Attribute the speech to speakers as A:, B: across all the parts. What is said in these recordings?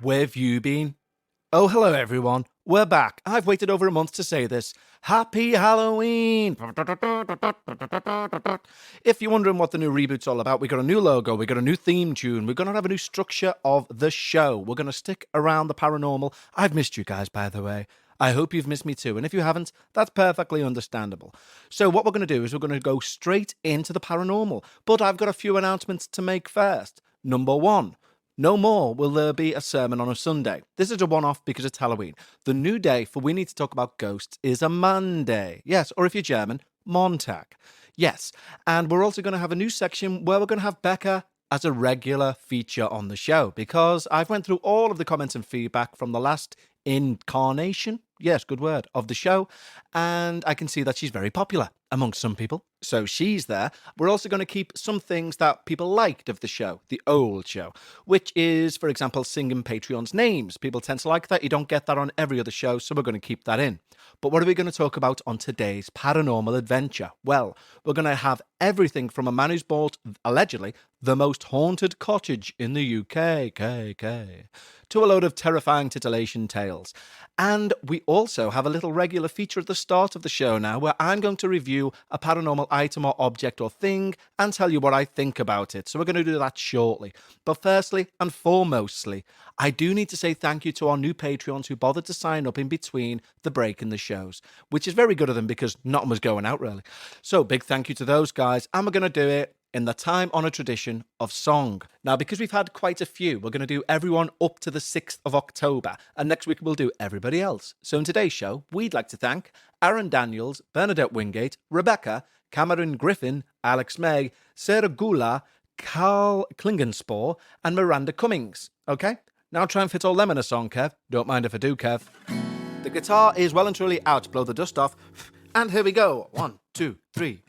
A: Where have you been? Oh, hello everyone. We're back. I've waited over a month to say this. Happy Halloween! If you're wondering what the new reboot's all about, we got a new logo, we got a new theme tune, we're going to have a new structure of the show. We're going to stick around the paranormal. I've missed you guys, by the way. I hope you've missed me too, and if you haven't, that's perfectly understandable. So what we're going to do is we're going to go straight into the paranormal, but I've got a few announcements to make first. Number one. No more will there be a sermon on a Sunday. This is a one-off because it's Halloween. The new day for We Need to Talk About Ghosts is a Monday. Yes, or if you're German, Montag. Yes, and we're also going to have a new section where we're going to have Becker as a regular feature on the show because I've went through all of the comments and feedback from the last incarnation, yes, good word, of the show, and I can see that she's very popular amongst some people. So she's there. We're also going to keep some things that people liked of the show, the old show, which is, for example, singing Patreon's names. People tend to like that. You don't get that on every other show, so we're going to keep that in. But what are we going to talk about on today's paranormal adventure? Well, we're going to have everything from a man who's bought, allegedly, the most haunted cottage in the UK, to a load of terrifying titillation tales. And we also have a little regular feature at the start of the show now where I'm going to review a paranormal item or object or thing and tell you what I think about it. So we're going to do that shortly. But firstly and foremostly, I do need to say thank you to our new Patreons who bothered to sign up in between the break and the shows, which is very good of them because nothing was going out really. So big thank you to those guys, and we're going to do it in the time-honoured tradition of song. Now, because we've had quite a few, we're going to do everyone up to the 6th of October, and next week we'll do everybody else. So in today's show, we'd like to thank Aaron Daniels, Bernadette Wingate, Rebecca, Cameron Griffin, Alex May, Sarah Gula, Carl Klingenspor, and Miranda Cummings. Okay? Now try and fit all them in a song, Kev. Don't mind if I do, Kev. The guitar is well and truly out. Blow the dust off. And here we go. 1, 2, 3.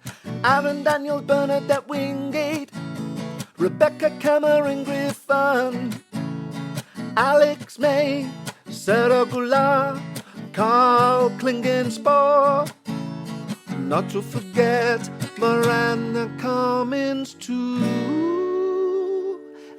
A: Aaron Daniels, Bernadette Wingate, Rebecca Cameron Griffin, Alex May, Sarah Goulart, Carl Klingenspor. Not to forget Miranda Cummings too.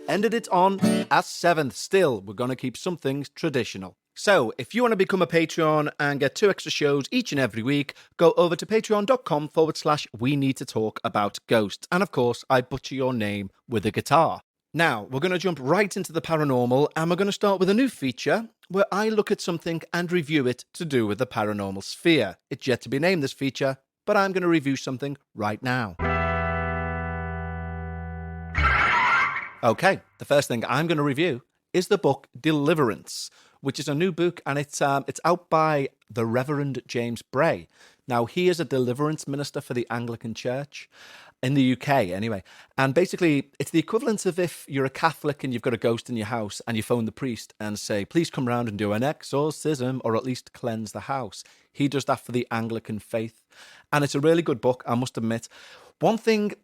A: Ended it on a 7th. Still, we're going to keep some things traditional. So, if you want to become a Patreon and get 2 extra shows each and every week, go over to patreon.com/we need to talk about ghosts. And of course, I butcher your name with a guitar. Now, we're going to jump right into the paranormal, and we're going to start with a new feature where I look at something and review it to do with the paranormal sphere. It's yet to be named, this feature, but I'm going to review something right now. Okay, the first thing I'm going to review is the book Deliverance, which is a new book, and it's out by the Reverend James Bray. Now, he is a deliverance minister for the Anglican Church, in the UK anyway. And basically, it's the equivalent of if you're a Catholic and you've got a ghost in your house and you phone the priest and say, please come round and do an exorcism or at least cleanse the house. He does that for the Anglican faith. And it's a really good book, I must admit. One thing...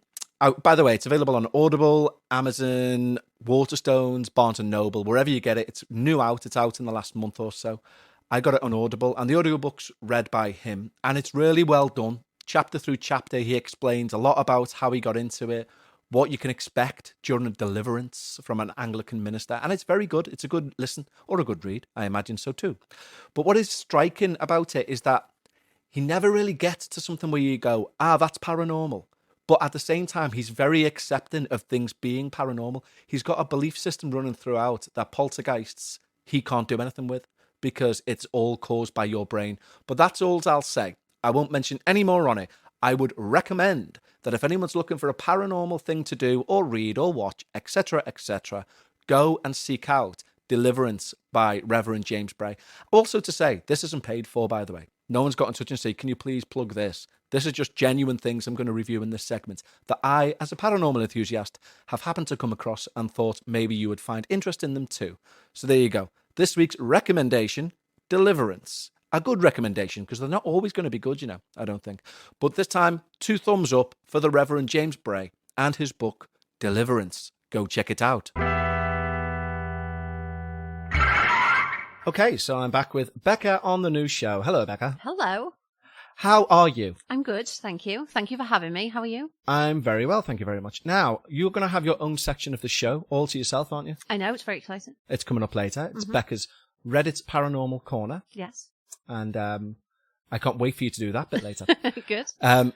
A: Oh, by the way, it's available on Audible, Amazon, Waterstones, Barnes & Noble, wherever you get it. It's new out. It's out in the last month or so. I got it on Audible, and the audiobook's read by him, and it's really well done. Chapter through chapter, he explains a lot about how he got into it, what you can expect during a deliverance from an Anglican minister, and it's very good. It's a good listen, or a good read. I imagine so too. But what is striking about it is that he never really gets to something where you go, that's paranormal. But at the same time, he's very accepting of things being paranormal. He's got a belief system running throughout that poltergeists he can't do anything with because it's all caused by your brain. But that's all I'll say. I won't mention any more on it. I would recommend that if anyone's looking for a paranormal thing to do or read or watch, etc., go and seek out Deliverance by Reverend James Bray. Also to say, this isn't paid for, by the way. No one's got in touch and say, can you please plug this? This is just genuine things I'm going to review in this segment that I, as a paranormal enthusiast, have happened to come across and thought maybe you would find interest in them too. So there you go. This week's recommendation, Deliverance. A good recommendation, because they're not always going to be good, I don't think. But this time, 2 thumbs up for the Reverend James Bray and his book, Deliverance. Go check it out. Okay, so I'm back with Becca on the new show. Hello, Becca.
B: Hello.
A: How are you?
B: I'm good, thank you. Thank you for having me. How are you?
A: I'm very well, thank you very much. Now, you're going to have your own section of the show, all to yourself, aren't you?
B: I know, it's very exciting.
A: It's coming up later. It's Becker's Reddit's Paranormal Corner.
B: Yes.
A: And I can't wait for you to do that bit later.
B: Good.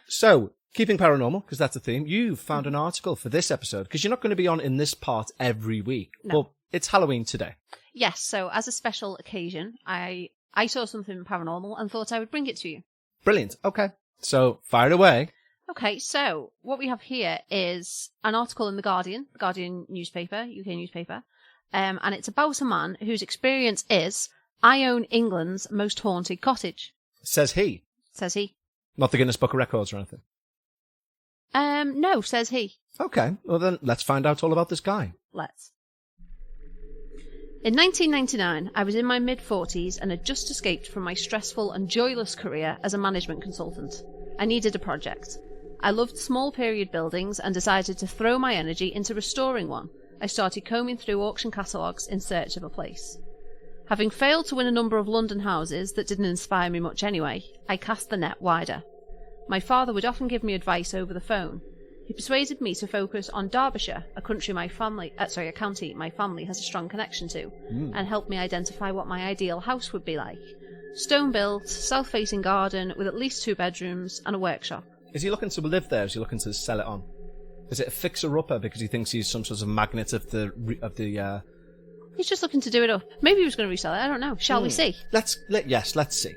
A: So, keeping paranormal, because that's the theme, you've found an article for this episode, because you're not going to be on in this part every week.
B: No.
A: But it's Halloween today.
B: Yes, so as a special occasion, I saw something paranormal and thought I would bring it to you.
A: Brilliant. Okay. So, fire it away.
B: Okay, so what we have here is an article in The Guardian newspaper, UK newspaper, and it's about a man whose experience is, I own England's most haunted cottage.
A: Says he.
B: Says he.
A: Not the Guinness Book of Records or anything.
B: No, says he.
A: Okay, well then, let's find out all about this guy.
B: Let's. In 1999, I was in my mid-40s and had just escaped from my stressful and joyless career as a management consultant. I needed a project. I loved small period buildings and decided to throw my energy into restoring one. I started combing through auction catalogues in search of a place. Having failed to win a number of London houses that didn't inspire me much anyway, I cast the net wider. My father would often give me advice over the phone. He persuaded me to focus on Derbyshire, a county my family has a strong connection to, and helped me identify what my ideal house would be like. Stone-built, south-facing garden with at least 2 bedrooms and a workshop.
A: Is he looking to live there? Is he looking to sell it on? Is it a fixer-upper because he thinks he's some sort of magnet of the
B: He's just looking to do it up. Maybe he was going to resell it, I don't know. Shall we see?
A: Let's see.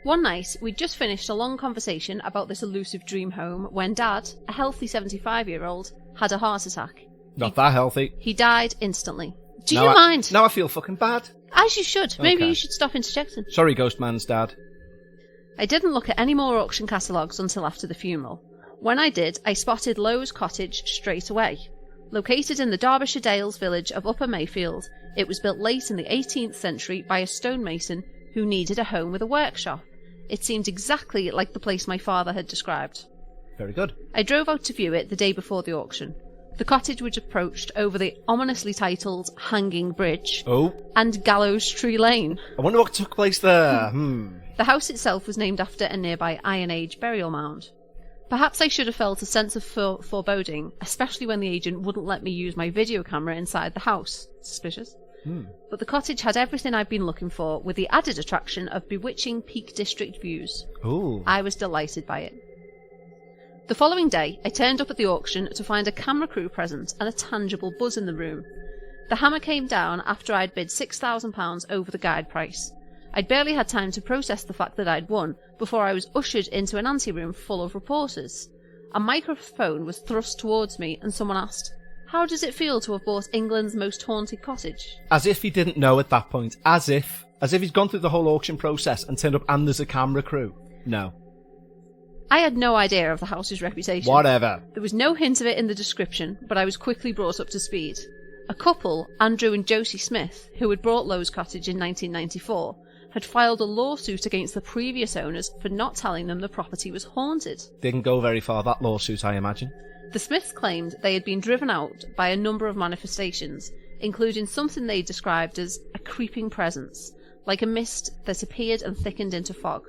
B: One night, we'd just finished a long conversation about this elusive dream home when Dad, a healthy 75-year-old, had a heart attack.
A: Not that healthy.
B: He died instantly. Do you mind?
A: Now I feel fucking bad.
B: As you should. Maybe
A: Okay.
B: you should stop interjecting.
A: Sorry, Ghost Man's dad.
B: I didn't look at any more auction catalogues until after the funeral. When I did, I spotted Lowe's Cottage straight away. Located in the Derbyshire Dales village of Upper Mayfield, it was built late in the 18th century by a stonemason who needed a home with a workshop. It seemed exactly like the place my father had described.
A: Very good.
B: I drove out to view it the day before the auction. The cottage was approached over the ominously titled Hanging Bridge and Gallows Tree Lane.
A: I wonder what took place there.
B: The house itself was named after a nearby Iron Age burial mound. Perhaps I should have felt a sense of foreboding, especially when the agent wouldn't let me use my video camera inside the house. Suspicious. But the cottage had everything I'd been looking for, with the added attraction of bewitching Peak District views.
A: Ooh.
B: I was delighted by it. The following day, I turned up at the auction to find a camera crew present and a tangible buzz in the room. The hammer came down after I'd bid £6,000 over the guide price. I'd barely had time to process the fact that I'd won before I was ushered into an anteroom full of reporters. A microphone was thrust towards me and someone asked, "How does it feel to have bought England's most haunted cottage?"
A: As if he didn't know at that point. As if he's gone through the whole auction process and turned up and there's a camera crew. No.
B: I had no idea of the house's reputation.
A: Whatever.
B: There was no hint of it in the description, but I was quickly brought up to speed. A couple, Andrew and Josie Smith, who had bought Lowe's Cottage in 1994, had filed a lawsuit against the previous owners for not telling them the property was haunted.
A: Didn't go very far, that lawsuit, I imagine.
B: The Smiths claimed they had been driven out by a number of manifestations, including something they described as a creeping presence, like a mist that appeared and thickened into fog.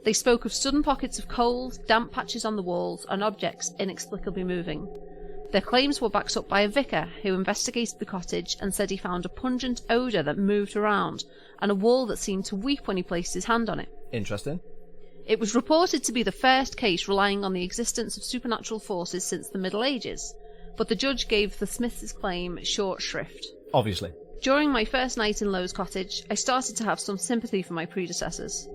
B: They spoke of sudden pockets of cold, damp patches on the walls, and objects inexplicably moving. Their claims were backed up by a vicar who investigated the cottage and said he found a pungent odour that moved around, and a wall that seemed to weep when he placed his hand on it.
A: Interesting.
B: It was reported to be the first case relying on the existence of supernatural forces since the Middle Ages, but the judge gave the Smiths' claim short shrift.
A: Obviously.
B: During my first night in Lowe's Cottage, I started to have some sympathy for my predecessors.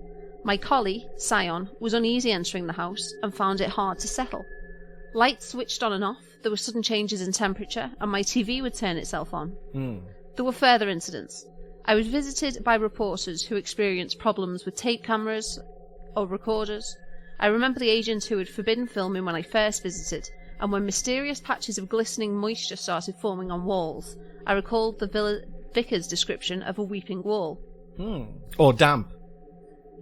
B: My collie, Scion, was uneasy entering the house and found it hard to settle. Lights switched on and off, there were sudden changes in temperature, and my TV would turn itself on. There were further incidents. I was visited by reporters who experienced problems with tape cameras or recorders. I remember the agent who had forbidden filming when I first visited, and when mysterious patches of glistening moisture started forming on walls, I recalled the vicar's description of a weeping wall.
A: Or damp.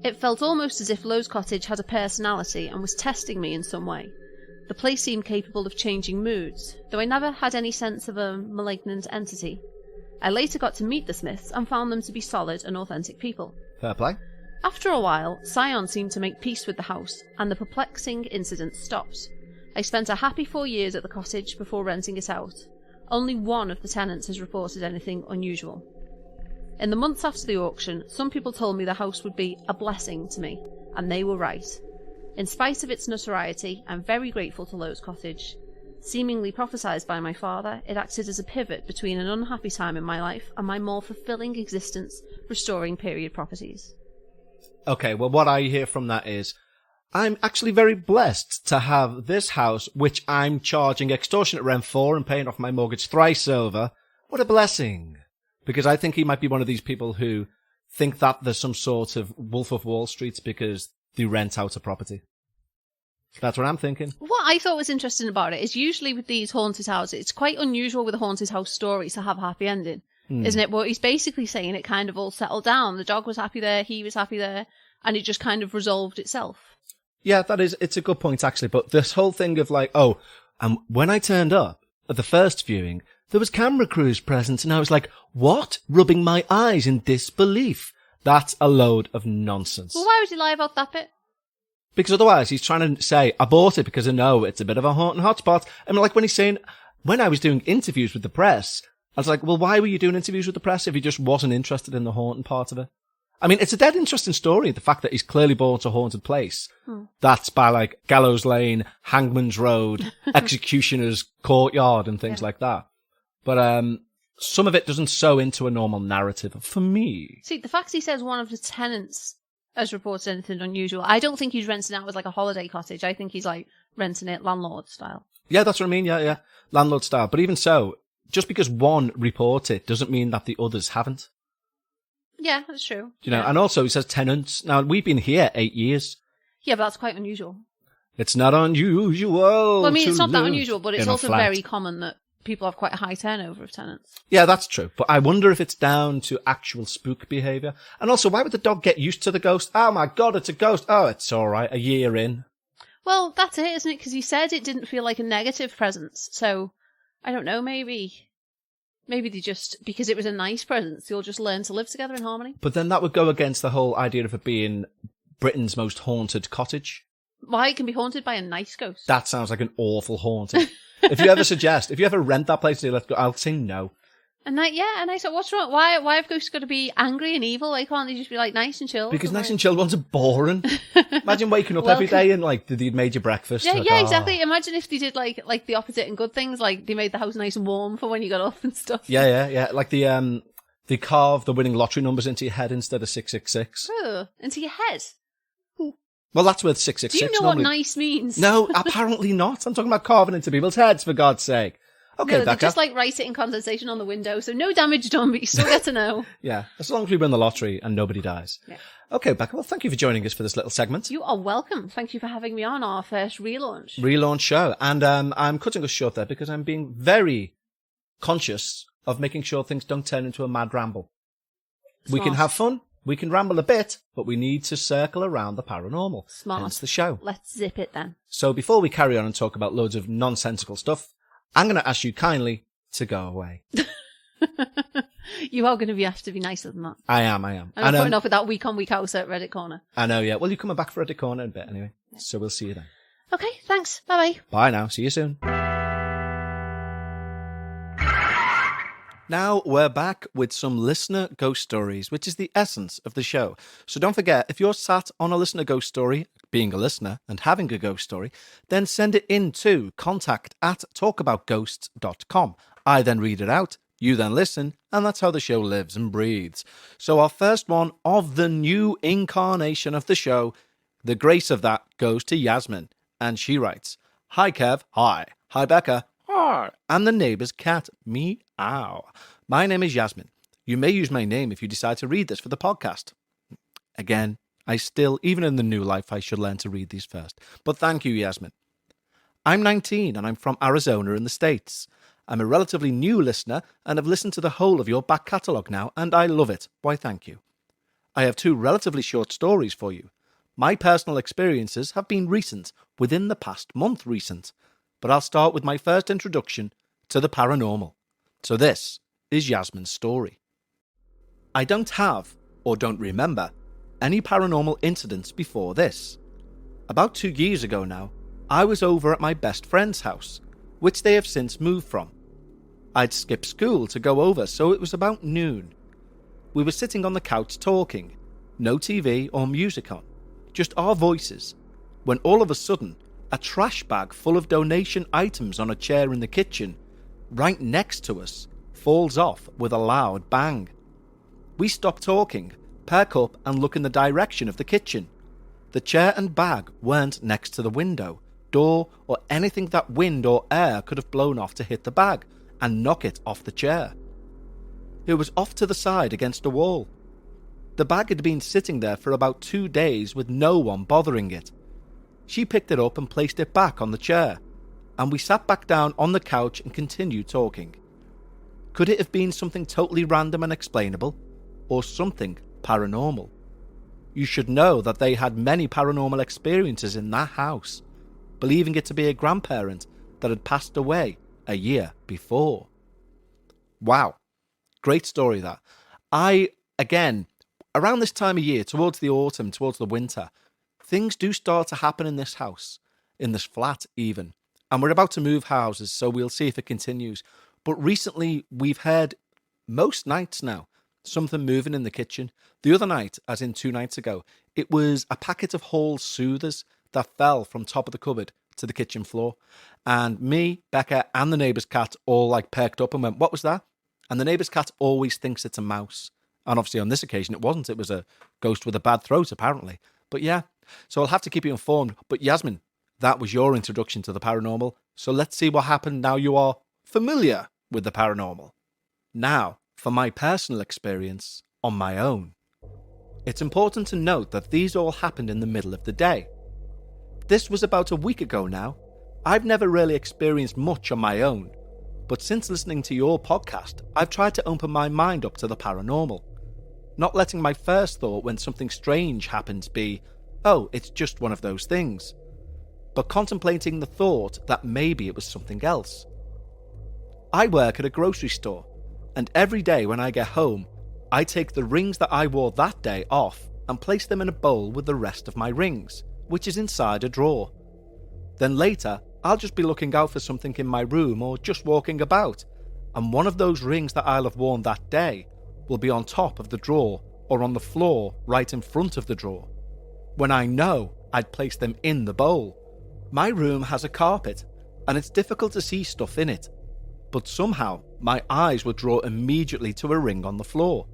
B: It felt almost as if Lowe's Cottage had a personality and was testing me in some way. The place seemed capable of changing moods, though I never had any sense of a malignant entity. I later got to meet the Smiths and found them to be solid and authentic people.
A: Fair play.
B: After a while, Sion seemed to make peace with the house, and the perplexing incident stopped. I spent a happy 4 years at the cottage before renting it out. Only one of the tenants has reported anything unusual. In the months after the auction, some people told me the house would be a blessing to me, and they were right. In spite of its notoriety, I'm very grateful to Lowe's Cottage. Seemingly prophesied by my father, it acted as a pivot between an unhappy time in my life and my more fulfilling existence restoring period properties.
A: Okay, well, what I hear from that is, I'm actually very blessed to have this house, which I'm charging extortionate rent for and paying off my mortgage thrice over. What a blessing. Because I think he might be one of these people who think that there's some sort of Wolf of Wall Street because they rent out a property. That's what I'm thinking.
B: What I thought was interesting about it is usually with these haunted houses, it's quite unusual with a haunted house story to have a happy ending, isn't it? But he's basically saying it kind of all settled down. The dog was happy there, he was happy there, and it just kind of resolved itself.
A: Yeah, it's a good point, actually. But this whole thing of like, and when I turned up at the first viewing, there was camera crews present, and I was like, what? Rubbing my eyes in disbelief. That's a load of nonsense.
B: Well, why would he lie about that bit?
A: Because otherwise he's trying to say, I bought it because I know it's a bit of a haunting hotspot. I mean, like when he's saying, when I was doing interviews with the press, I was like, well, why were you doing interviews with the press if he just wasn't interested in the haunting part of it? I mean, it's a dead interesting story, the fact that he's clearly bought a haunted place. That's by like Gallows Lane, Hangman's Road, Executioner's Courtyard and things like that. But some of it doesn't sew into a normal narrative for me.
B: See, the fact he says one of the tenants has reported anything unusual, I don't think he's renting out as like a holiday cottage. I think he's like renting it landlord style.
A: Yeah, that's what I mean. Yeah. Landlord style. But even so, just because one reports it doesn't mean that the others haven't.
B: Yeah, that's true.
A: You know, and also he says tenants. Now, we've been here 8 years.
B: Yeah, but that's quite unusual.
A: It's not unusual.
B: Well, I mean, it's not that unusual, but it's also very common that people have quite a high turnover of tenants.
A: Yeah, that's true. But I wonder if it's down to actual spook behaviour. And also, why would the dog get used to the ghost? Oh my God, it's a ghost. Oh, it's all right. A year in.
B: Well, that's it, isn't it? Because he said it didn't feel like a negative presence. So, I don't know, maybe they just, because it was a nice presence, they'll just learn to live together in harmony.
A: But then that would go against the whole idea of it being Britain's most haunted cottage.
B: Why, it can be haunted by a nice ghost?
A: That sounds like an awful haunting. If you ever rent that place, let's go, I'll say no.
B: And I thought, what's wrong? Why have ghosts got to be angry and evil? Why can't they just be like nice and chill?
A: Because nice and chill ones are boring. Imagine waking up every day and like they'd made you breakfast.
B: Yeah,
A: like,
B: yeah, exactly. Imagine if they did like the opposite and good things, like they made the house nice and warm for when you got up and stuff.
A: Yeah. Like they carved the winning lottery numbers into your head instead of 666.
B: Oh, into your head.
A: Well, that's where 666.
B: Do you know what nice means?
A: No, apparently not. I'm talking about carving into people's heads, for God's sake. Okay,
B: no, they
A: Becca.
B: just like write it in condensation on the window, so no damage done, but you still get to know.
A: Yeah, as long as we win the lottery and nobody dies.
B: Yeah.
A: Okay, Becca, well, thank you for joining us for this little segment.
B: You are welcome. Thank you for having me on our first relaunch.
A: Relaunch show. And I'm cutting us short there because I'm being very conscious of making sure things don't turn into a mad ramble.
B: Smart.
A: We can have fun. We can ramble a bit, but we need to circle around the paranormal.
B: Smart.
A: Hence the show.
B: Let's zip it then.
A: So before we carry on and talk about loads of nonsensical stuff, I'm going to ask you kindly to go away.
B: You are going to have to be nicer than that.
A: I am.
B: I'm putting off with that week on, week out at Reddit Corner.
A: I know, yeah. Well, you're coming back for Reddit Corner in a bit anyway. Yeah. So we'll see you then.
B: Okay, thanks. Bye-bye.
A: Bye now. See you soon. Now we're back with some listener ghost stories, which is the essence of the show. So don't forget, if you're sat on a listener ghost story, being a listener and having a ghost story, then send it in to contact@talkaboutghosts.com. I then read it out, you then listen, and that's how the show lives and breathes. So our first one of the new incarnation of the show, the grace of that goes to Yasmin. And she writes, Hi Kev, hi. Hi Becca, hi. And the neighbour's cat, meow. My name is Yasmin. You may use my name if you decide to read this for the podcast. Again, I still, even in the new life, I should learn to read these first. But thank you, Yasmin. I'm 19 and I'm from Arizona in the States. I'm a relatively new listener and have listened to the whole of your back catalogue now, and I love it. Why, thank you. I have 2 relatively short stories for you. My personal experiences have been recent, within the past month recent, but I'll start with my first introduction to the paranormal. So this is Yasmin's story. I don't have, or don't remember, any paranormal incidents before this. About 2 years ago now, I was over at my best friend's house, which they have since moved from. I'd skipped school to go over, so it was about noon. We were sitting on the couch talking, no TV or music on, just our voices, when all of a sudden, a trash bag full of donation items on a chair in the kitchen, right next to us, falls off with a loud bang. We stop talking, perk up and look in the direction of the kitchen. The chair and bag weren't next to the window, door or anything that wind or air could have blown off to hit the bag and knock it off the chair. It was off to the side against a wall. The bag had been sitting there for about 2 days with no one bothering it. She picked it up and placed it back on the chair, and we sat back down on the couch and continued talking. Could it have been something totally random and explainable, or something paranormal? You should know that they had many paranormal experiences in that house, believing it to be a grandparent that had passed away a year before. Wow, great story that. Again, around this time of year, towards the autumn, towards the winter, things do start to happen in this house, in this flat even. And we're about to move houses, so we'll see if it continues. But recently, we've heard most nights now, something moving in the kitchen. The other night, as in 2 nights ago, it was a packet of Hall soothers that fell from top of the cupboard to the kitchen floor. And me, Becker, and the neighbour's cat all perked up and went, "What was that?" And the neighbour's cat always thinks it's a mouse. And obviously on this occasion it wasn't. It was a ghost with a bad throat, apparently. But yeah, so I'll have to keep you informed. But Yasmin, that was your introduction to the paranormal. So let's see what happened now you are familiar with the paranormal. Now, for my personal experience on my own. It's important to note that these all happened in the middle of the day. This was about a week ago now. I've never really experienced much on my own, but since listening to your podcast, I've tried to open my mind up to the paranormal. Not letting my first thought when something strange happens be, oh, it's just one of those things, but contemplating the thought that maybe it was something else. I work at a grocery store, and every day when I get home, I take the rings that I wore that day off and place them in a bowl with the rest of my rings, which is inside a drawer. Then later, I'll just be looking out for something in my room or just walking about, and one of those rings that I'll have worn that day will be on top of the drawer or on the floor right in front of the drawer, when I know I'd placed them in the bowl. My room has a carpet, and it's difficult to see stuff in it, but somehow my eyes would draw immediately to a ring on the floor.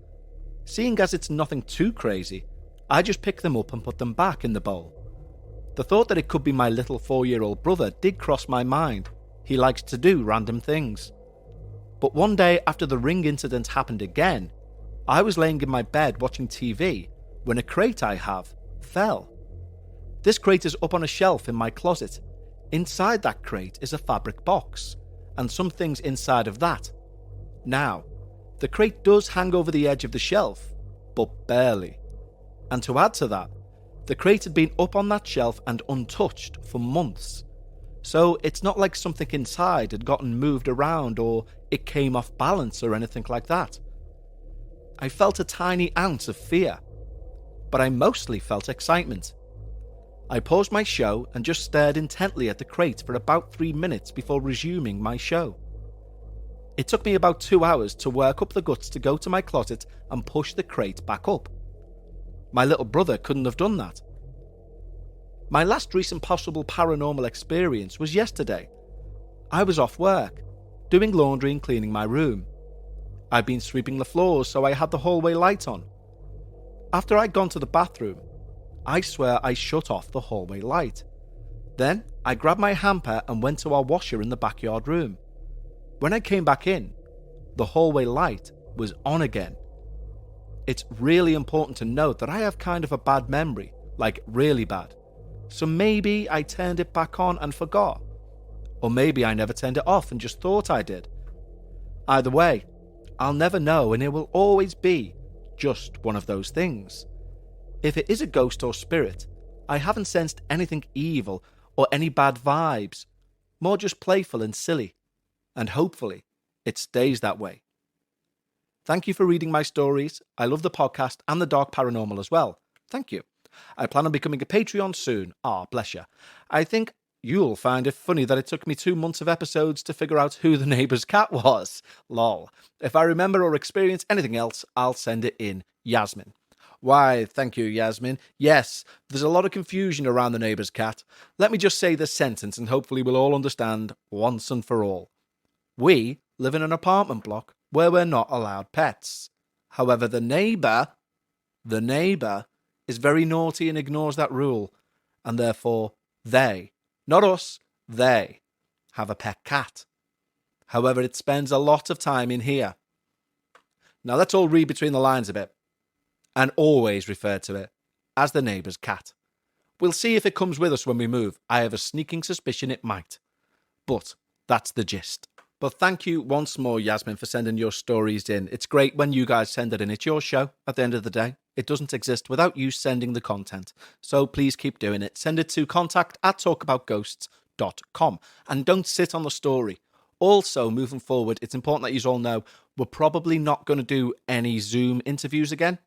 A: Seeing as it's nothing too crazy, I just pick them up and put them back in the bowl. The thought that it could be my little 4-year-old brother did cross my mind. He likes to do random things. But one day after the ring incident happened again, I was laying in my bed watching TV when a crate I have fell. This crate is up on a shelf in my closet. Inside that crate is a fabric box, and some things inside of that. Now, the crate does hang over the edge of the shelf, but barely. And to add to that, the crate had been up on that shelf and untouched for months. So it's not like something inside had gotten moved around or it came off balance or anything like that. I felt a tiny ounce of fear, but I mostly felt excitement. I paused my show and just stared intently at the crate for about 3 minutes before resuming my show. It took me about 2 hours to work up the guts to go to my closet and push the crate back up. My little brother couldn't have done that. My last recent possible paranormal experience was yesterday. I was off work, doing laundry and cleaning my room. I'd been sweeping the floors, so I had the hallway light on. After I'd gone to the bathroom, I swear I shut off the hallway light. Then I grabbed my hamper and went to our washer in the backyard room. When I came back in, the hallway light was on again. It's really important to note that I have kind of a bad memory, like really bad. So maybe I turned it back on and forgot. Or maybe I never turned it off and just thought I did. Either way, I'll never know, and it will always be just one of those things. If it is a ghost or spirit, I haven't sensed anything evil or any bad vibes, more just playful and silly. And hopefully, it stays that way. Thank you for reading my stories. I love the podcast and the dark paranormal as well. Thank you. I plan on becoming a Patreon soon. Ah, bless you. I think you'll find it funny that it took me 2 months of episodes to figure out who the neighbour's cat was. Lol. If I remember or experience anything else, I'll send it in. Yasmin. Why, thank you, Yasmin. Yes, there's a lot of confusion around the neighbour's cat. Let me just say this sentence and hopefully we'll all understand once and for all. We live in an apartment block where we're not allowed pets. However, the neighbour is very naughty and ignores that rule, and therefore they, not us, they have a pet cat. However, it spends a lot of time in here. Now let's all read between the lines a bit, and always refer to it as the neighbour's cat. We'll see if it comes with us when we move. I have a sneaking suspicion it might. But that's the gist. But thank you once more, Yasmin, for sending your stories in. It's great when you guys send it in. It's your show at the end of the day. It doesn't exist without you sending the content. So please keep doing it. Send it to contact@talkaboutghosts.com. And don't sit on the story. Also, moving forward, it's important that you all know we're probably not going to do any Zoom interviews again.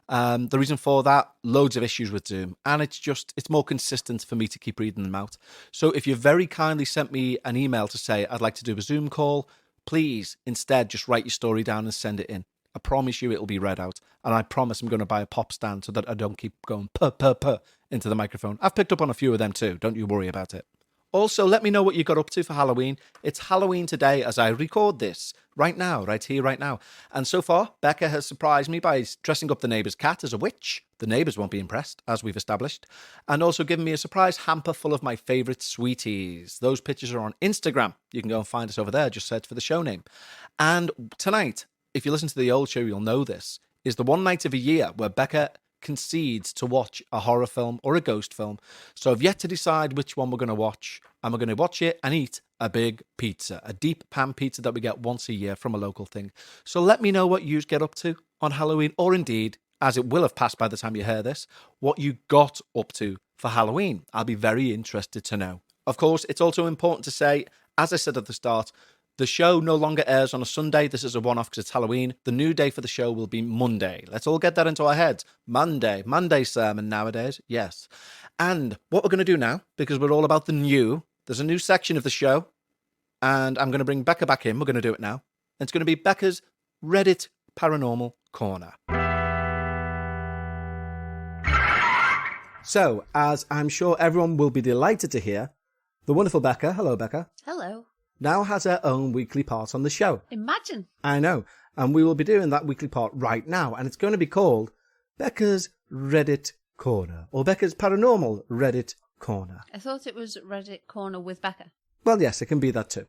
A: The reason for that, loads of issues with Zoom, and it's more consistent for me to keep reading them out. So if you very kindly sent me an email to say I'd like to do a Zoom call, please instead just write your story down and send it in. I promise you it'll be read out, and I promise I'm going to buy a pop stand so that I don't keep going puh into the microphone. I've picked up on a few of them too, don't you worry about it. Also, let me know what you got up to for Halloween. It's Halloween today as I record this, right now, right here, right now. And so far, Becker has surprised me by dressing up the neighbour's cat as a witch. The neighbours won't be impressed, as we've established. And also giving me a surprise hamper full of my favourite sweeties. Those pictures are on Instagram. You can go and find us over there, just search for the show name. And tonight, if you listen to the old show, you'll know this, is the one night of a year where Becker concedes to watch a horror film or a ghost film. So I've yet to decide which one we're going to watch, and we're going to watch it and eat a big pizza, a deep pan pizza that we get once a year from a local thing. So let me know what you get up to on Halloween, or indeed, as it will have passed by the time you hear this, what you got up to for Halloween. I'll be very interested to know. Of course, it's also important to say, as I said at the start, the show no longer airs on a Sunday. This is a one-off because it's Halloween. The new day for the show will be Monday. Let's all get that into our heads. Monday sermon nowadays. Yes. And what we're going to do now, because we're all about the new, there's a new section of the show, and I'm going to bring Becker back in. We're going to do it now. And it's going to be Becker's Reddit Paranormal Corner. So, as I'm sure everyone will be delighted to hear, the wonderful Becker, hello Becker,
B: Hello.
A: now has her own weekly part on the show.
B: Imagine.
A: I know. And we will be doing that weekly part right now. And it's going to be called Becker's Reddit Corner, or Becker's Paranormal Reddit Corner.
B: I thought it was Reddit Corner with Becker.
A: Well, yes, it can be that too.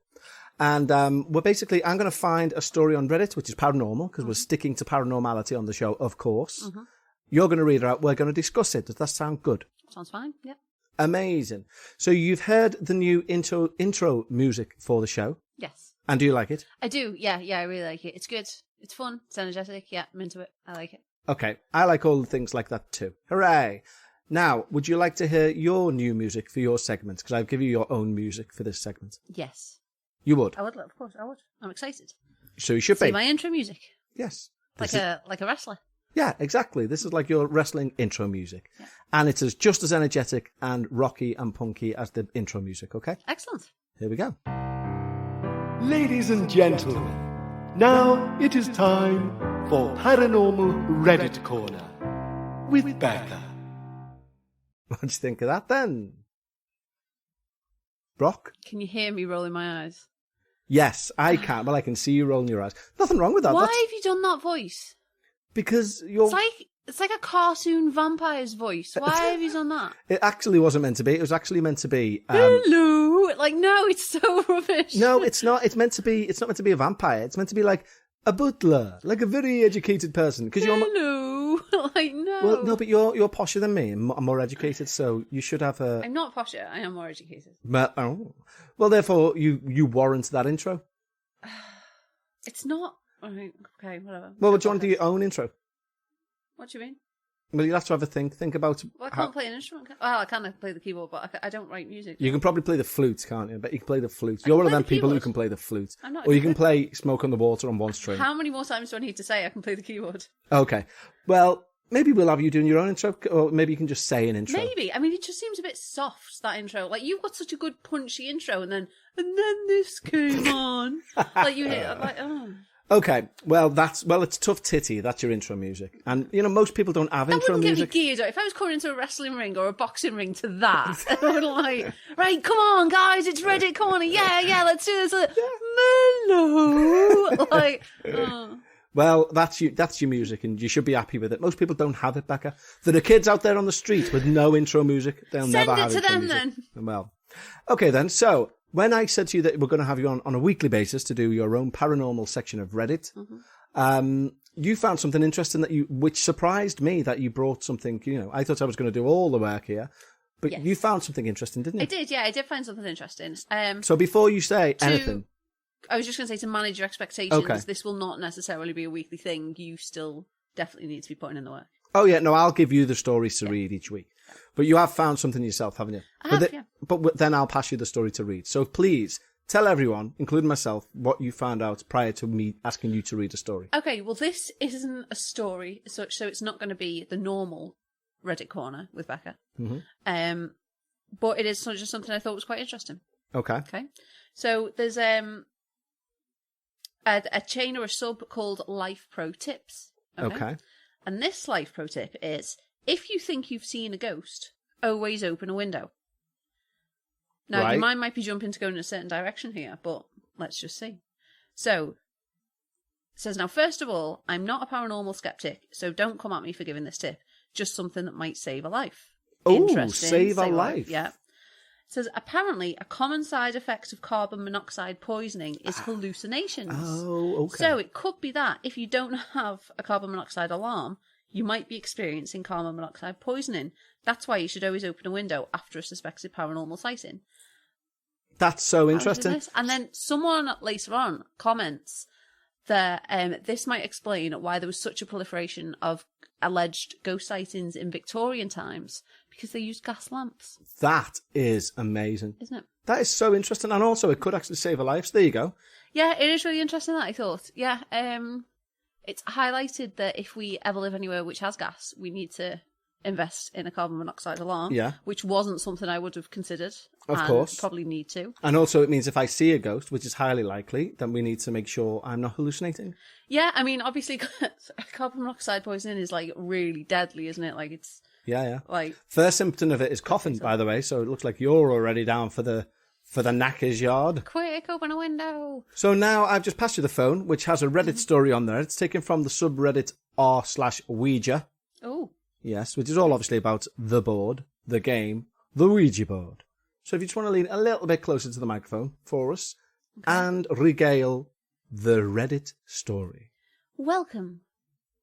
A: And I'm going to find a story on Reddit, which is paranormal, because we're sticking to paranormality on the show, of course. Mm-hmm. You're going to read it out. We're going to discuss it. Does that sound good?
B: Sounds fine, yeah.
A: Amazing. So you've heard the new intro music for the show.
B: Yes.
A: And do you like it?
B: I do, yeah, I really like it. It's good. It's fun. It's energetic. Yeah, I'm into it. I like it.
A: Okay. I like all the things like that too. Hooray. Now, would you like to hear your new music for your segment? Because I've given you your own music for this segment.
B: Yes.
A: You would?
B: I would, of course, I would. I'm excited.
A: So you should
B: See
A: be.
B: my intro music.
A: Yes.
B: Like a wrestler.
A: Yeah, exactly. This is like your wrestling intro music.
B: Yeah.
A: And it's just as energetic and rocky and punky as the intro music, okay?
B: Excellent.
A: Here we go.
C: Ladies and gentlemen, now it is time for Paranormal Reddit Corner with Becker.
A: What do you think of that then? Brock?
B: Can you hear me rolling my eyes?
A: Yes, I can. Well, I can see you rolling your eyes. Nothing wrong with that.
B: Why have you done that voice?
A: Because you're...
B: It's like a cartoon vampire's voice. Why have you done that?
A: It actually wasn't meant to be. It was actually meant to be...
B: Hello! Like, no, it's so rubbish.
A: No, it's not. It's not meant to be a vampire. It's meant to be like a butler, like a very educated person. Because
B: Hello! Like, no.
A: Well, no, but you're posher than me. I'm more educated, so you should have a...
B: I'm not posher. I am more educated.
A: Well, therefore, you warrant that intro.
B: It's not... Okay, whatever.
A: Well, do you want to do your own intro?
B: What do you mean?
A: Well, you'll have to have a think. Think about...
B: Well, I can't play an instrument. Well, I can play the keyboard, but I don't write music.
A: You can probably play the flute, can't you? But you can play the flute. You're one of them people who can play the flute.
B: I'm not.
A: Or you can play Smoke on the Water on one string.
B: How many more times do I need to say I can play the keyboard?
A: Okay. Well, Maybe we'll have you doing your own intro, or maybe you can just say an intro.
B: Maybe. I mean, it just seems a bit soft, that intro. Like, you've got such a good punchy intro, and then this came on. Like, you hit, like, oh.
A: Okay, well, it's Tough Titty. That's your intro music. And, most people don't have intro
B: That
A: music.
B: wouldn't get me geared up. If I was coming into a wrestling ring or a boxing ring to that, I would like, right, come on, guys, it's Reddit Corner. Yeah, let's do this. Mellow. Like, oh.
A: Well, that's your music, and you should be happy with it. Most people don't have it, Becca. There are kids out there on the street with no intro music. They'll never have intro music.
B: Send it to them, then.
A: Well, okay, then. So, when I said to you that we're going to have you on a weekly basis to do your own paranormal section of Reddit, you found something interesting which surprised me, that you brought something, I thought I was going to do all the work here, but
B: Yes.
A: You found something interesting, didn't you?
B: I did, yeah, I did find something interesting.
A: So before you say anything...
B: I was just going to say, to manage your expectations,
A: Okay.
B: this will not necessarily be a weekly thing. You still definitely need to be putting in the work.
A: Oh, yeah, no, I'll give you the stories to read each week. But you have found something yourself, haven't you?
B: I have, yeah.
A: But then I'll pass you the story to read. So please, tell everyone, including myself, what you found out prior to me asking you to read a story.
B: Okay, well, this isn't a story, so it's not going to be the normal Reddit Corner with Becker.
A: Mm-hmm.
B: But it is just something I thought was quite interesting.
A: Okay.
B: Okay, so there's a chain or a sub called Life Pro Tips.
A: Okay.
B: And this Life Pro Tip is, if you think you've seen a ghost, always open a window. Now,
A: Right.
B: your mind might be jumping to go in a certain direction here, but let's just see. So, it says, now, first of all, I'm not a paranormal skeptic, so don't come at me for giving this tip. Just something that might save a life.
A: Oh,
B: Interesting.
A: save a life.
B: Yeah. It says, apparently, a common side effect of carbon monoxide poisoning is hallucinations.
A: Oh, okay.
B: So it could be that if you don't have a carbon monoxide alarm, you might be experiencing carbon monoxide poisoning. That's why you should always open a window after a suspected paranormal sighting.
A: That's so interesting.
B: And then someone later on comments that this might explain why there was such a proliferation of alleged ghost sightings in Victorian times, because they used gas lamps.
A: That is amazing.
B: Isn't it?
A: That is so interesting. And also, it could actually save a life. So there you go.
B: Yeah, it is really interesting, that, I thought. Yeah, it's highlighted that if we ever live anywhere which has gas, we need to invest in a carbon monoxide alarm.
A: Yeah.
B: Which wasn't something I would have considered.
A: Of
B: and
A: course.
B: Probably need to.
A: And also, it means if I see a ghost, which is highly likely, then we need to make sure I'm not hallucinating.
B: Yeah, I mean, obviously, carbon monoxide poisoning is, like, really deadly, isn't it? Like, it's...
A: Yeah.
B: Like,
A: first symptom of it is coughing, by the way, so it looks like you're already down for the knacker's yard.
B: quick, open a window.
A: So now I've just passed you the phone, which has a Reddit story on there. It's taken from the subreddit r/Ouija.
B: Oh.
A: Yes, which is all obviously about the board, the game, the Ouija board. So if you just want to lean a little bit closer to the microphone for us and regale the Reddit story.
B: Welcome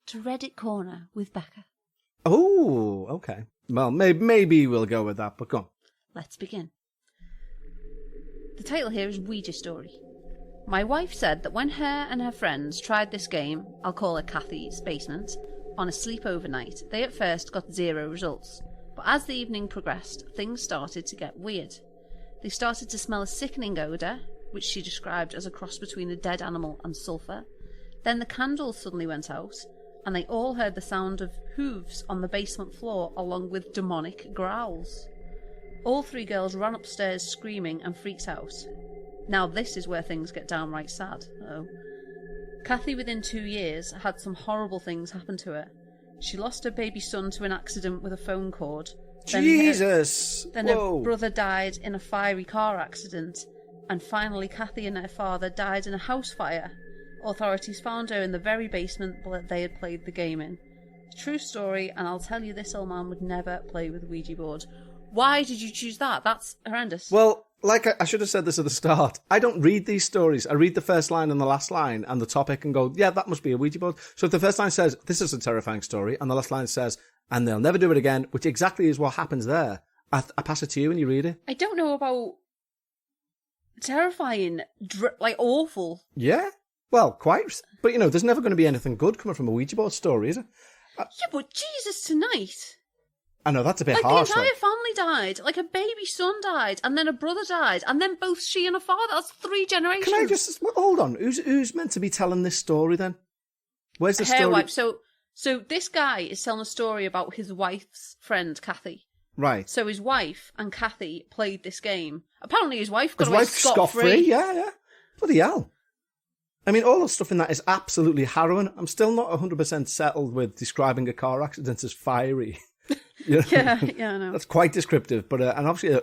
B: to Reddit Corner with Becker.
A: Oh, okay. Well, maybe we'll go with that, but go on.
B: Let's begin. The title here is Ouija Story. My wife said that when her and her friends tried this game, I'll call it Kathy's Basement, on a sleepover night, they at first got 0 results. But as the evening progressed, things started to get weird. They started to smell a sickening odour, which she described as a cross between a dead animal and sulphur. Then the candles suddenly went out, and they all heard the sound of hooves on the basement floor along with demonic growls. All 3 girls ran upstairs screaming and freaked out. Now this is where things get downright sad. Kathy, within 2 years, had some horrible things happen to her. She lost her baby son to an accident with a phone cord.
A: Jesus!
B: Then her brother died in a fiery car accident. And finally, Kathy and her father died in a house fire. Authorities found her in the very basement that they had played the game in. True story, and I'll tell you, this old man would never play with a Ouija board. Why did you choose that? That's horrendous.
A: Well, like I should have said this at the start. I don't read these stories. I read the first line and the last line and the topic and go, yeah, that must be a Ouija board. So if the first line says, this is a terrifying story, and the last line says, and they'll never do it again, which exactly is what happens there, I pass it to you and you read it.
B: I don't know about terrifying, like awful.
A: Yeah. Well, quite. But, there's never going to be anything good coming from a Ouija board story, is it?
B: Yeah, but Jesus, tonight.
A: I know, that's a bit
B: Like,
A: harsh.
B: the entire family died. Like, a baby son died, and then a brother died, and then both she and her father. That's 3 generations.
A: Can I just... Hold on. Who's meant to be telling this story, then? Where's the
B: Her
A: story?
B: wife. So this guy is telling a story about his wife's friend, Kathy.
A: Right.
B: So his wife and Kathy played this game. Apparently his wife got
A: His
B: away
A: wife
B: scot-free.
A: Yeah. Bloody hell. I mean, all the stuff in that is absolutely harrowing. I'm still not 100% settled with describing a car accident as fiery.
B: Yeah, I know.
A: That's quite descriptive. But and obviously,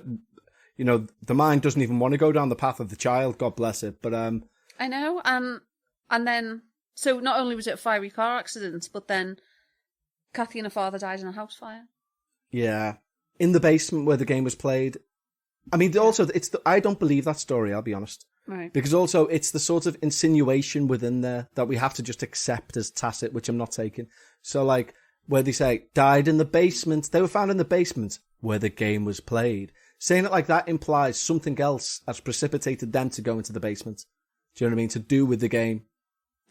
A: the mind doesn't even want to go down the path of the child, God bless it. But
B: I know. And then, so not only was it a fiery car accident, but then Kathy and her father died in a house fire.
A: Yeah. In the basement where the game was played. I mean, also, I don't believe that story, I'll be honest.
B: Right.
A: Because also, it's the sort of insinuation within there that we have to just accept as tacit, which I'm not taking. So, like, where they say, died in the basement, they were found in the basement where the game was played. Saying it like that implies something else has precipitated them to go into the basement. Do you know what I mean? To do with the game.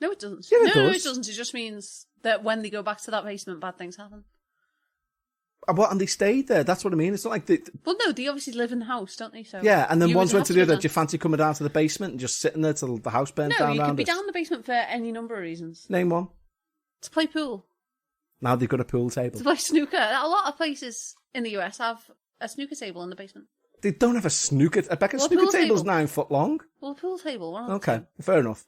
B: No, it doesn't.
A: Yeah,
B: No, it doesn't. It just means that when they go back to that basement, bad things happen.
A: What? And they stayed there. That's what I mean. It's not like they...
B: Well, no, they obviously live in the house, don't they? So
A: yeah, and then
B: you
A: one's
B: would
A: went to
B: have
A: the other.
B: live
A: Do you fancy coming down to the basement and just sitting there till the house burns
B: No,
A: down
B: you
A: around
B: could be
A: us?
B: down in the basement for any number of reasons.
A: Name one.
B: To play pool.
A: Now they've got a pool table.
B: To play snooker. A lot of places in the US have a snooker table in the basement.
A: They don't have a snooker... I bet a
B: Well, a
A: snooker
B: pool
A: table's
B: table.
A: 9 foot long.
B: Well, a pool table. One of the
A: Okay,
B: two.
A: fair enough.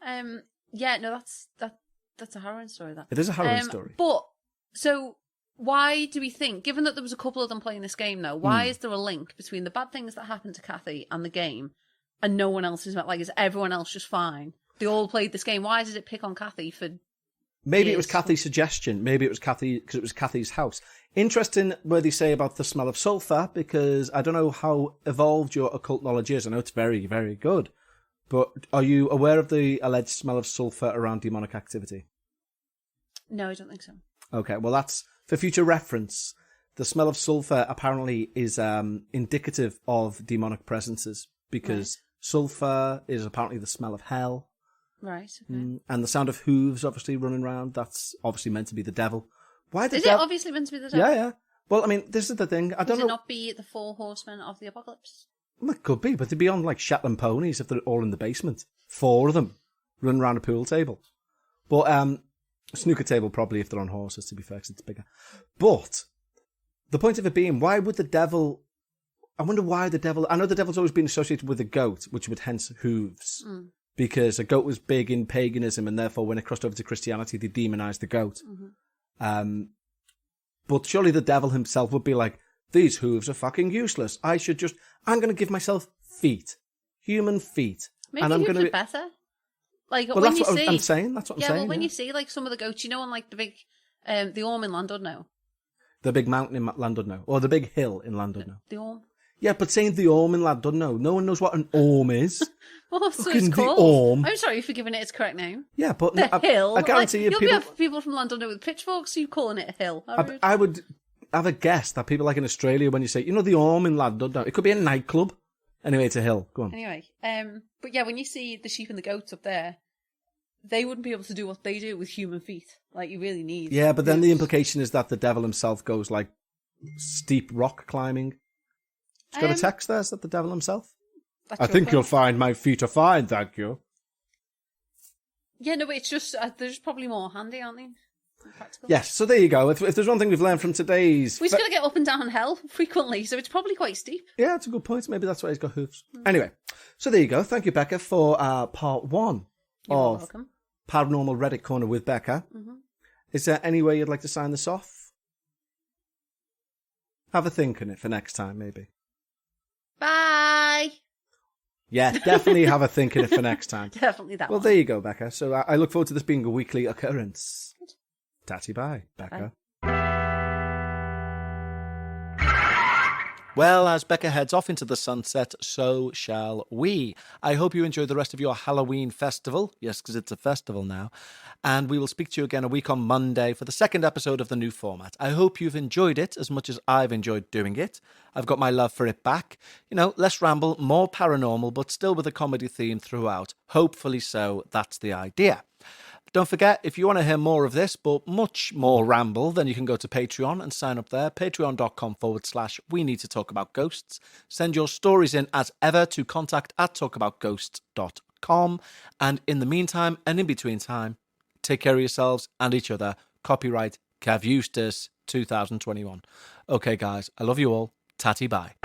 B: Yeah, no, that's a harrowing story, that.
A: It is a harrowing story.
B: But, so, why do we think, given that there was a couple of them playing this game now, why is there a link between the bad things that happened to Kathy and the game, and no one else is, like, is everyone else just fine? They all played this game. Why did it pick on Kathy for
A: Maybe it was
B: years?
A: Kathy's suggestion. Maybe it was Kathy, because it was Kathy's house. Interesting where they say about the smell of sulphur, because I don't know how evolved your occult knowledge is. I know it's very, very good. But are you aware of the alleged smell of sulphur around demonic activity?
B: No, I don't think so.
A: Okay, well, that's for future reference. The smell of sulphur apparently is indicative of demonic presences, because sulphur is apparently the smell of hell.
B: Right, okay.
A: And the sound of hooves obviously running around, that's obviously meant to be the devil. Why the
B: Is it
A: devil?
B: obviously meant to be the devil?
A: Yeah. Well, I mean, this is the thing. I don't
B: Would
A: know.
B: it not be the 4 horsemen of the apocalypse?
A: Well, it could be, but they'd be on like Shetland ponies if they're all in the basement. 4 of them running around a pool table. But a snooker table probably if they're on horses, to be fair, because it's bigger. But the point of it being, why would the devil... I wonder why the devil... I know the devil's always been associated with a goat, which would hence hooves. Because a goat was big in paganism, and therefore when it crossed over to Christianity, they demonized the goat. But surely the devil himself would be like, these hooves are fucking useless. I'm going to give myself feet. Human feet.
B: Maybe
A: and I'm
B: hooves
A: going
B: are better. Like,
A: Well,
B: when
A: that's
B: you
A: what
B: see...
A: I'm saying. That's what I'm saying.
B: Yeah, well, when you see, like, some of the goats, you know, on, like, the big... the Orm in Llandudno.
A: The big mountain in Llandudno. Or the big hill in Llandudno.
B: The Orm.
A: Yeah, but saying the Orm in Llandudno, no one knows what an Orm is.
B: Well, that's what
A: Fucking
B: it's
A: the
B: called.
A: Orm.
B: I'm sorry for giving it its correct name.
A: Yeah, but
B: The hill.
A: I guarantee
B: like,
A: you
B: you'll have people from London with pitchforks, you calling it a hill.
A: I would have a guess that people like in Australia, when you say, the Orm in Llandudno, it could be a nightclub. Anyway, it's a hill. Go on.
B: Anyway, but yeah, when you see the sheep and the goats up there, they wouldn't be able to do what they do with human feet. Like, you really need...
A: Yeah, but then the
B: hooves.
A: implication is that the devil himself goes like steep rock climbing. It's got a text there, is that the devil himself? I think you'll find my feet are fine, thank you.
B: Yeah, no, but it's just, they're just probably more handy, aren't they? Practical.
A: Yes, so there you go. If there's one thing we've learned from today's...
B: We just got to get up and down hell frequently, so it's probably quite steep.
A: Yeah, it's a good point. Maybe that's why he's got hooves. Anyway, so there you go. Thank you, Becker, for part 1
B: You're
A: of
B: welcome.
A: Paranormal Reddit Corner with Becker. Is there any way you'd like to sign this off? Have a think on it for next time, maybe.
B: Bye!
A: Yeah, definitely have a think on it for next time.
B: Definitely that
A: Well,
B: one.
A: there you go, Becca. So I look forward to this being a weekly occurrence. Tatty bye, Becca. Well, as Becca heads off into the sunset, so shall we. I hope you enjoy the rest of your Halloween festival. Yes, because it's a festival now. And we will speak to you again a week on Monday for the second episode of the new format. I hope you've enjoyed it as much as I've enjoyed doing it. I've got my love for it back. Less ramble, more paranormal, but still with a comedy theme throughout. Hopefully so. That's the idea. Don't forget, if you want to hear more of this, but much more ramble, then you can go to Patreon and sign up there. Patreon.com/We Need to Talk About Ghosts. Send your stories in as ever to contact@talkaboutghosts.com. And in the meantime, and in between time, take care of yourselves and each other. Copyright Kev Eustace, 2021. Okay, guys, I love you all. Tatty bye.